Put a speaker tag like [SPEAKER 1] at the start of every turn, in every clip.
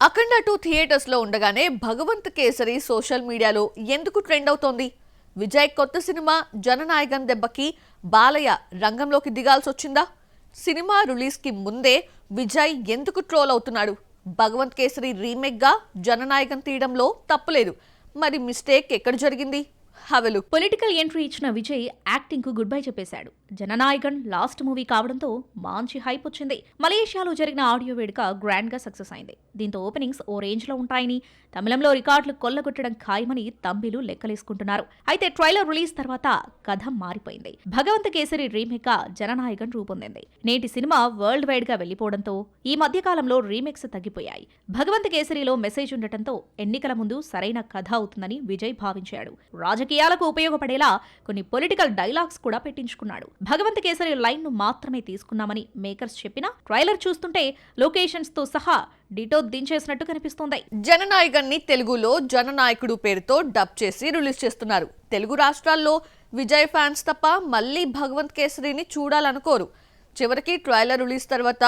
[SPEAKER 1] అఖండ 2 theatres లో ఉండగానే Bhagavanth kesari social మీడియాలో ఎందుకు ట్రెండ్ అవుతోంది? విజయ్ కొత్త సినిమా జననాయకన్ దెబ్బకి బాలయ్య రంగంలోకి దిగాల్సి వచ్చిందా? సినిమా రిలీజ్ కి ముందే విజయ్ ఎందుకు ట్రోల్ అవుతున్నాడు? భగవంత్ కేసరి రీమేక్ గా జననాయకన్ తీయడంలో తప్పులేదు, మరి మిస్టేక్ ఎక్కడ జరిగింది? హవెలు
[SPEAKER 2] పొలిటికల్ ఎంట్రీ ఇచ్చిన విజయ్ యాక్టింగ్ కు గుడ్ బై చెప్పేశాడు. జననాయకన్ లాస్ట్ మూవీ కావడంతో మంచి హైప్ వచ్చింది. మలేషియాలో జరిగిన ఆడియో వేడుక గ్రాండ్ గా సక్సెస్ అయింది. దీంతో ఓపెనింగ్స్ ఓ రేంజ్ లో ఉంటాయని, తమిళంలో రికార్డులు కొల్లగొట్టడం ఖాయమని తంబిలు లెక్కలేసుకుంటున్నారు. అయితే ట్రైలర్ రిలీజ్ తర్వాత కథ మారిపోయింది. భగవంత్ కేసరి రీమేక్ గా జననాయకన్ రూపొందింది. నేటి సినిమా వరల్డ్ వైడ్ గా వెళ్లిపోవడంతో ఈ మధ్య కాలంలో రీమేక్స్ తగ్గిపోయాయి. భగవంత్ కేసరిలో మెసేజ్ ఉండటంతో ఎన్నికల ముందు సరైన కథ అవుతుందని విజయ్ భావించాడు. రాజకీయాలకు ఉపయోగపడేలా కొన్ని పొలిటికల్ డైలాగ్స్ కూడా పెట్టించుకున్నాడు. భగవంత్ కేసరి లైన్ ను మాత్రమే తీసుకున్నామని మేకర్స్ చెప్పినా ట్రైలర్ చూస్తుంటే లొకేషన్స్ తో సహా డిటో దించేసినట్టు కనిపిస్తోంది.
[SPEAKER 1] జననాయకన్ ని తెలుగులో జననాయకుడు పేరుతో డబ్ చేసి రిలీజ్ చేస్తున్నారు. తెలుగు రాష్ట్రాల్లో విజయ్ ఫ్యాన్స్ తప్ప మళ్ళీ భగవంత్ కేసరిని చూడాలనుకోరు. చివరికి ట్రైలర్ రిలీజ్ తర్వాత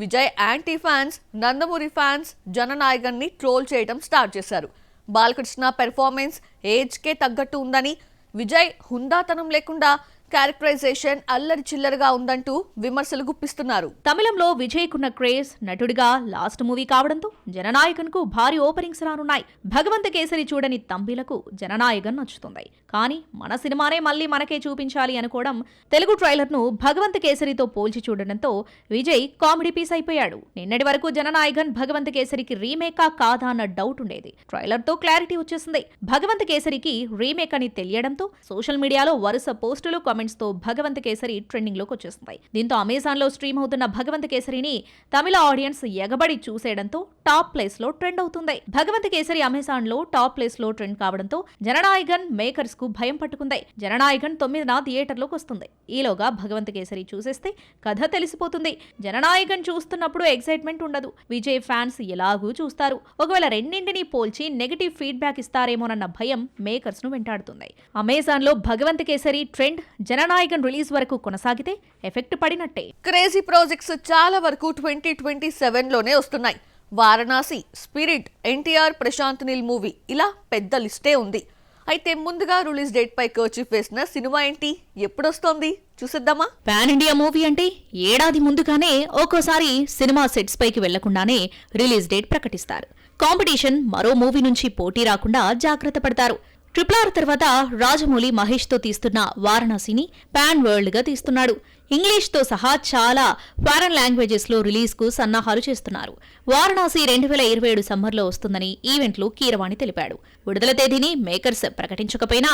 [SPEAKER 1] Vijay anti fans, Nandamuri fans Jana Nayagan ని ట్రోల్ చేయడం స్టార్ట్ చేశారు. బాలకృష్ణ పెర్ఫార్మెన్స్ ఏజ్ కే తగ్గట్టు ఉందని, విజయ్ హుందాతనం లేకుండా క్యారెక్టరైజేషన్ అల్లరి చిల్లరగా ఉందంటూ విమర్శలు గుప్పిస్తున్నారు.
[SPEAKER 2] తమిళంలో విజయ్ కున్న క్రేజ్ నటుడిగా లాస్ట్ మూవీ కావడంతో జననాయకన్ కు భారీ ఓపెనింగ్స్ రానున్నాయి. భగవంత్ కేసరి చూడని తంబిలకు జననాయకన్ నచ్చుతుంది. కానీ మన సినిమానే మళ్ళీ మనకే చూపించాలి అనుకోవడం, తెలుగు ట్రైలర్ ను భగవంత్ కేసరితో పోల్చి చూడడంతో విజయ్ కామెడీ పీస్ అయిపోయాడు. నిన్నటి వరకు జననాయకన్ భగవంత్ కేసరికి రీమేకా కాదా అన్న డౌట్ ఉండేది. ట్రైలర్ తో క్లారిటీ వచ్చేసింది. భగవంత్ కేసరికి రీమేక్ అని తెలియడంతో సోషల్ మీడియాలో వరుస పోస్టులు కామెంట్స్ తో భగవంత్ కేసరి ట్రెండింగ్ లోకి వచ్చేస్తుంది. దీంతో అమెజాన్ లో స్ట్రీమ్ అవుతున్న భగవంత్ కేసరిని తమిళ ఆడియన్స్ ఎగబడి చూసేయడంతో టాప్ ప్లేస్ లో ట్రెండ్ అవుతుంది. భగవంత్ కేసరి అమెజాన్ లో టాప్ ప్లేస్ లో ట్రెండ్ కావడంతో జననాయకన్ మేకర్స్ కు భయం పట్టుకుంది. జననాయకన్ 9న థియేటర్ లోకి వస్తుంది. ఈలోగా భగవంత్ కేసరి చూసేస్తే కథ తెలిసిపోతుంది. జననాయకన్ చూస్తున్నప్పుడు ఎక్సైట్మెంట్ ఉండదు. విజయ్ ఫ్యాన్స్ ఎలాగూ చూస్తారు. ఒకవేళ రెండింటినీ పోల్చి నెగటివ్ ఫీడ్బ్యాక్ ఇస్తారేమోనన్న భయం మేకర్స్ ను వెంటాడుతుంది. అమెజాన్ లో భగవంత్ కేసరి ట్రెండ్ జననాయకన్ రిలీజ్ వరకు కొనసాగితే ఎఫెక్ట్ పడినట్టే.
[SPEAKER 1] క్రేజీ ప్రాజెక్ట్స్ చాలా వరకు 2027 లోనే వస్తున్నాయి. వారణాసి, స్పిరిట్, ఎన్టీఆర్, ప్రశాంత్ నీల్ మూవీ, ఇలా పెద్ద లిస్టే ఉంది. అయితే ముందుగా రిలీజ్ డేట్ పై కర్చీఫ్ వేసిన సినిమా ఏంటి, ఎప్పుడొస్తోంది చూసిద్దామా?
[SPEAKER 2] పాన్ ఇండియా మూవీ అంటే ఏడాది ముందుగానే ఒక్కోసారి సినిమా సెట్స్ పైకి వెళ్లకుండానే రిలీజ్ డేట్ ప్రకటిస్తారు. కాంపిటీషన్ మరో మూవీ నుంచి పోటీ రాకుండా జాగ్రత్త పడతారు. RRR తర్వాత రాజమౌళి మహేష్ తో తీస్తున్న వారణాసిని పాన్ వరల్డ్ గా తీస్తున్నాడు. ఇంగ్లీష్ తో సహా చాలా ఫారెన్ లాంగ్వేజెస్ లో రిలీజ్ కు సన్నాహాలు చేస్తున్నారు. వారణాసి 2027 సమ్మర్లో వస్తుందని ఈవెంట్లు కీరవాణి తెలిపాడు. విడుదల తేదీని మేకర్స్ ప్రకటించకపోయినా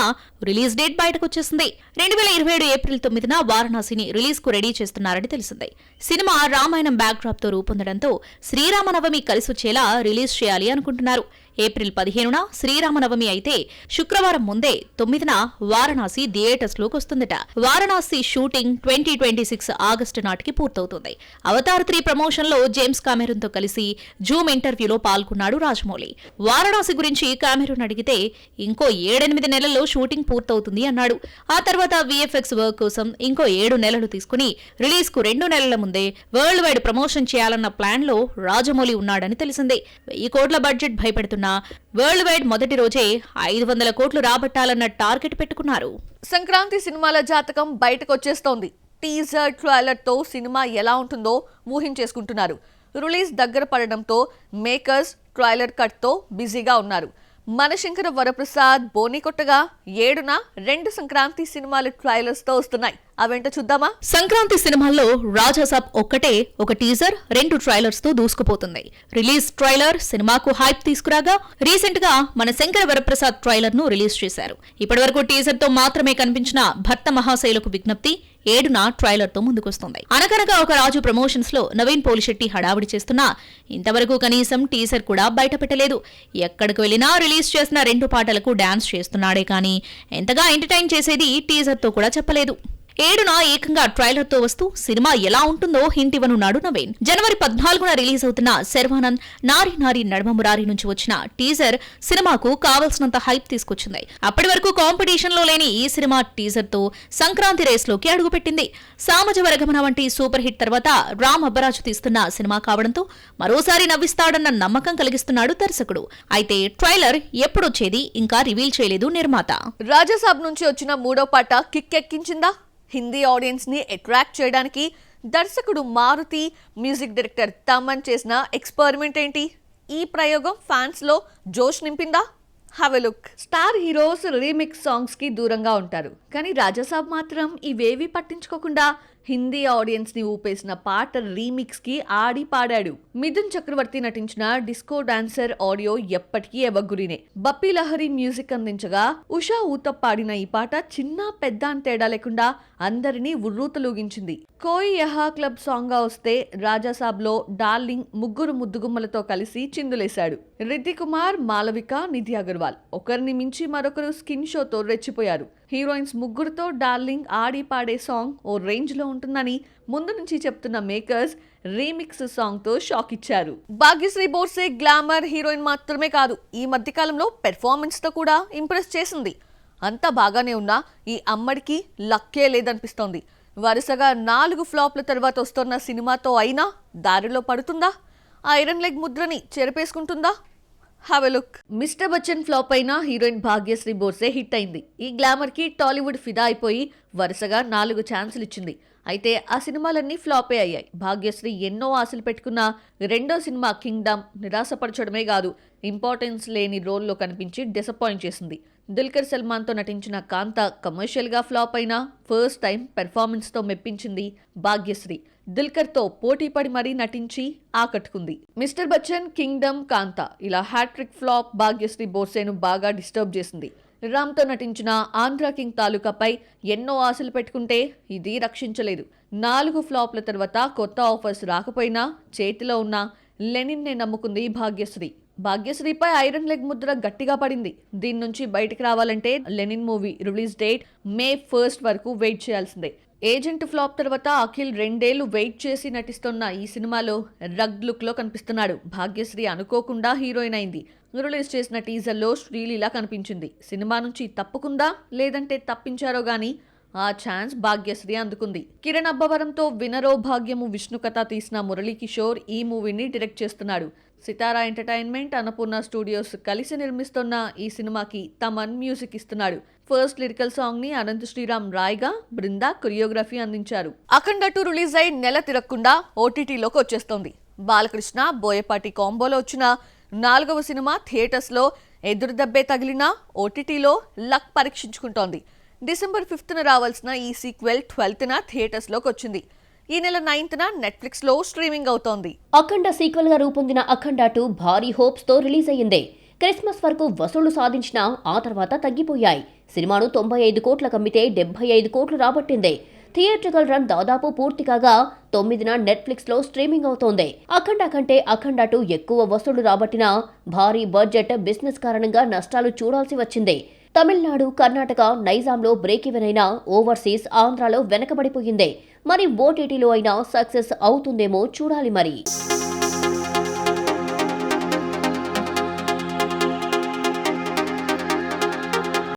[SPEAKER 2] రిలీజ్ డేట్ బయటకొచ్చేసింది. 2027 ఏప్రిల్ 9న వారణాసిని రిలీజ్ కు రెడీ చేస్తున్నారని తెలిసింది. సినిమా రామాయణం బ్యాక్ డ్రాప్ తో రూపొందడంతో శ్రీరామనవమి కలిసొచ్చేలా రిలీజ్ చేయాలి అనుకుంటున్నారు. ఏప్రిల్ 15న శ్రీరామనవమి అయితే శుక్రవారం ముందే 9న వారణాసి థియేటర్స్ లోకి వస్తుందట. వారణాసి షూటింగ్ 2026 ఆగస్టు నాటికి పూర్తవుతుంది. అవతార్ 3 ప్రమోషన్ లో జేమ్స్ కామెరూన్ తో కలిసి జూమ్ ఇంటర్వ్యూలో పాల్గొన్నాడు రాజమౌళి. వారణాసి గురించి కామెరూన్ అడిగితే ఇంకో 7-8 నెలల్లో షూటింగ్ పూర్తవుతుంది అన్నాడు. ఆ తర్వాత VFX వర్క్ కోసం ఇంకో 7 నెలలు తీసుకుని రిలీజ్ కు 2 నెలల ముందే వరల్డ్ వైడ్ ప్రమోషన్ చేయాలన్న ప్లాన్ లో రాజమౌళి ఉన్నాడని తెలిసింది. 1000 కోట్ల బడ్జెట్ భయపెడుతున్న వరల్డ్ వైడ్ మొదటి రోజే 500 కోట్లు రాబట్టాలన్న టార్గెట్ పెట్టుకున్నారు.
[SPEAKER 1] సంక్రాంతి సినిమాల జాతకం బయటకొచ్చేస్తోంది. టీజర్, ట్రైలర్ తో సినిమా ఎలా ఉంటుందో ఊహించేసుకుంటున్నారు. రిలీజ్ దగ్గర పడడంతో మేకర్స్ ట్రైలర్ కట్ తో బిజీగా ఉన్నారు. మనశంకర వరప్రసాద్ బోని కొట్టగా 7న 2 సంక్రాంతి సినిమాల ట్రైలర్స్ తో వస్తున్నాయి. అవేంటో చూద్దామా?
[SPEAKER 2] సంక్రాంతి సినిమాల్లో రాజాసాబ్ ఒక్కటే ఒక టీజర్, 2 ట్రైలర్స్ తో దూసుకుపోతుంది. రిలీజ్ ట్రైలర్ సినిమాకు హైప్ తీసుకురాగా రీసెంట్ గా మన శంకర వరప్రసాద్ ట్రైలర్ ను రిలీజ్ చేశారు. ఇప్పటివరకు టీజర్ తో మాత్రమే కనిపించిన భర్త మహాశైలకు విజ్ఞప్తి 7న ట్రైలర్ తో ముందుకొస్తుంది. అనగనగా ఒక రాజు ప్రమోషన్స్ లో నవీన్ పోలిశెట్టి హడావిడి చేస్తున్నా ఇంతవరకు కనీసం టీజర్ కూడా బయట పెట్టలేదు. ఎక్కడికి వెళ్లినా రిలీజ్ చేసిన 2 పాటలకు డాన్స్ చేస్తున్నాడే కానీ ఎంతగా ఎంటర్టైన్ చేసేది టీజర్ తో కూడా చెప్పలేదు. 7న ఏకంగా ట్రైలర్ తో వస్తూ సినిమా ఎలా ఉంటుందో హింట్ ఇవ్వనున్నాడు నవీన్. జనవరి 14న రిలీజ్ అవుతున్న శర్వానంద్ నారి నారి నడమ మురారి నుంచి వచ్చిన టీజర్ సినిమాకు కావలసినంత హైప్ తీసుకొచ్చింది. అప్పటి వరకు కాంపిటీషన్ లో లేని ఈ సినిమా టీజర్ తో సంక్రాంతి రేస్ లోకి అడుగుపెట్టింది. సామజ వరగమన వంటి సూపర్ హిట్ తర్వాత రామ్ అబ్బరాజు తీస్తున్న సినిమా కావడంతో మరోసారి నవ్విస్తాడన్న నమ్మకం కలిగిస్తున్నాడు దర్శకుడు. అయితే ట్రైలర్ ఎప్పుడొచ్చేది ఇంకా రివీల్ చేయలేదు నిర్మాత.
[SPEAKER 1] రాజాసాబ్ నుంచి వచ్చిన మూడో పాట కిక్ ఎక్కించిందా? హిందీ ఆడియన్స్ ని అట్రాక్ట్ చేయడానికి దర్శకుడు మారుతి, మ్యూజిక్ డైరెక్టర్ తమన్ చేసిన ఎక్స్పెరిమెంట్ ఏంటి? ఈ ప్రయోగం ఫ్యాన్స్ లో జోష్ నింపిందా? Have a look. Star heroes remix songs కి దూరంగా ఉంటారు, కానీ రాజాసాబ్ మాత్రం ఇవేవి పట్టించుకోకుండా హిందీ ఆడియన్స్ ని ఊపేసిన పాట రీమిక్స్ కి ఆడి పాడాడు. మిథున్ చక్రవర్తి నటించిన డిస్కో డాన్సర్ ఆడియో ఎప్పటికీ ఎవగురినే. బప్పీ లహరి మ్యూజిక్ అందించగా ఉషా ఊతప్ పాడిన ఈ పాట చిన్న పెద్ద అని తేడా లేకుండా అందరినీ ఉర్రూతలూగించింది. కోయి యహా క్లబ్ సాంగ్ గా వస్తే రాజాసాబ్ లో డార్లింగ్ ముగ్గురు ముద్దుగుమ్మలతో కలిసి చిందులేశాడు. రిద్ది కుమార్, మాలవిక, నిధి అగర్వాల్ ఒకరిని మించి మరొకరు స్కిన్ షోతో రెచ్చిపోయారు. హీరోయిన్స్ ముగ్గురుతో డార్లింగ్ ఆడి పాడే సాంగ్ ఓ రేంజ్ లో ఉంటుందని ముందు నుంచి చెప్తున్న మేకర్స్ రీమిక్స్ సాంగ్ తో షాక్ ఇచ్చారు. భాగ్యశ్రీ బోర్సే గ్లామర్ హీరోయిన్ మాత్రమే కాదు, ఈ మధ్యకాలంలో పెర్ఫార్మెన్స్ తో కూడా ఇంప్రెస్ చేసింది. అంతా బాగానే ఉన్నా ఈ అమ్మడికి లక్కే లేదనిపిస్తోంది. వరుసగా 4 ఫ్లాప్ల తర్వాత వస్తున్న సినిమాతో అయినా దారిలో పడుతుందా? ఐరన్ లెగ్ ముద్రని చెరిపేసుకుంటుందా? Have a look. Mister Bachchan flop అయిన హీరోయిన్ భాగ్యశ్రీ బోర్సే హిట్ అయింది. ఈ గ్లామర్ కి టాలీవుడ్ ఫిదా అయిపోయి వరుసగా 4 ఛాన్సులు ఇచ్చింది. అయితే ఆ సినిమాలన్నీ ఫ్లాపే అయ్యాయి. భాగ్యశ్రీ ఎన్నో ఆశలు పెట్టుకున్న రెండో సినిమా కింగ్డమ్ నిరాశపరచడమే కాదు, ఇంపార్టెన్స్ లేని రోల్లో కనిపించి డిసప్పాయింట్ చేసింది. దుల్కర్ సల్మాన్తో నటించిన కాంత కమర్షియల్ గా ఫ్లాప్ అయినా ఫస్ట్ టైం పెర్ఫార్మెన్స్ తో మెప్పించింది భాగ్యశ్రీ. దుల్కర్తో పోటీ పడి మరీ నటించి ఆకట్టుకుంది. మిస్టర్ బచ్చన్, కింగ్డమ్, కాంత ఇలా హ్యాట్రిక్ ఫ్లాప్ భాగ్యశ్రీ బోర్సేను బాగా డిస్టర్బ్ చేసింది. రామ్తో నటించిన ఆంధ్ర కింగ్ తాలూకాపై ఎన్నో ఆశలు పెట్టుకుంటే ఇది రక్షించలేదు. 4 ఫ్లాప్ల తర్వాత కొత్త ఆఫర్స్ రాకపోయినా చేతిలో ఉన్న లెనిన్ నే నమ్ముకుంది భాగ్యశ్రీ. భాగ్యశ్రీపై ఐరన్ లెగ్ ముద్ర గట్టిగా పడింది. దీని నుంచి బయటకు రావాలంటే Lenin movie release date May 1 వరకు వెయిట్ చేయాల్సిందే. ఏజెంట్ ఫ్లాప్ తర్వాత అఖిల్ 2 ఏళ్లు వెయిట్ చేసి నటిస్తున్న ఈ సినిమాలో రగ్ లుక్ లో కనిపిస్తున్నాడు. భాగ్యశ్రీ అనుకోకుండా హీరోయిన్ అయింది. రిలీజ్ చేసిన టీజర్లో శ్రీలీల కనిపించింది. సినిమా నుంచి తప్పుకుందా లేదంటే తప్పించారో గానీ ఆ ఛాన్స్ భాగ్యశ్రీ అందుకుంది. కిరణ్ అబ్బవరంతో వినరో భాగ్యము విష్ణు కథ తీసిన మురళీ కిషోర్ ఈ మూవీని డైరెక్ట్ చేస్తున్నాడు. సితారా ఎంటర్టైన్మెంట్, అన్నపూర్ణ స్టూడియోస్ కలిసి నిర్మిస్తున్న ఈ సినిమాకి తమన్ మ్యూజిక్ ఇస్తున్నాడు. ఫస్ట్ లిరికల్ సాంగ్ ని అనంత్ శ్రీరామ్ రాయ్గా, బృందా కొరియోగ్రఫీ అందించారు. అఖండ 2 రిలీజ్ అయి నెల తిరగకుండా ఓటీటీలోకి వచ్చేస్తోంది. బాలకృష్ణ, బోయపాటి కాంబోలో వచ్చిన 4వ సినిమా థియేటర్స్ లో ఎదురు దెబ్బే తగిలినా ఓటీటీలో లక్ పరీక్షించుకుంటోంది. డిసెంబర్ 5న రావాల్సిన ఈ సీక్వెల్ 12న థియేటర్స్ లోకి వచ్చింది. ఈ నెల 9న నెట్ఫ్లిక్స్ లో స్ట్రీమింగ్ అవుతోంది.
[SPEAKER 3] అఖండ సీక్వెల్ గా రూపొందిన అఖండ 2 భారీ హోప్స్ తో రిలీజ్ అయ్యింది. క్రిస్మస్ వరకు వసూళ్లు సాధించినా ఆ తర్వాత తగ్గిపోయాయి. సినిమాను 95 కోట్లకు అమ్మితే 75 కోట్లు రాబట్టింది. థియేట్రికల్ రన్ దాదాపు పూర్తి కాగా 9న నెట్ఫ్లిక్స్ లో స్ట్రీమింగ్ అవుతోంది. అఖండ కంటే అఖండ 2 ఎక్కువ వసూళ్లు రాబట్టినా భారీ బడ్జెట్ బిజినెస్ కారణంగా నష్టాలు చూడాల్సి వచ్చింది. తమిళనాడు, కర్ణాటక, నైజాంలో బ్రేక్ ఈవెన్ అయినా ఓవర్సీస్ ఆంధ్రాలో వెనకబడిపోయింది. మరి ఓటీటీలో అయినా సక్సెస్ అవుతుందేమో చూడాలి మరి.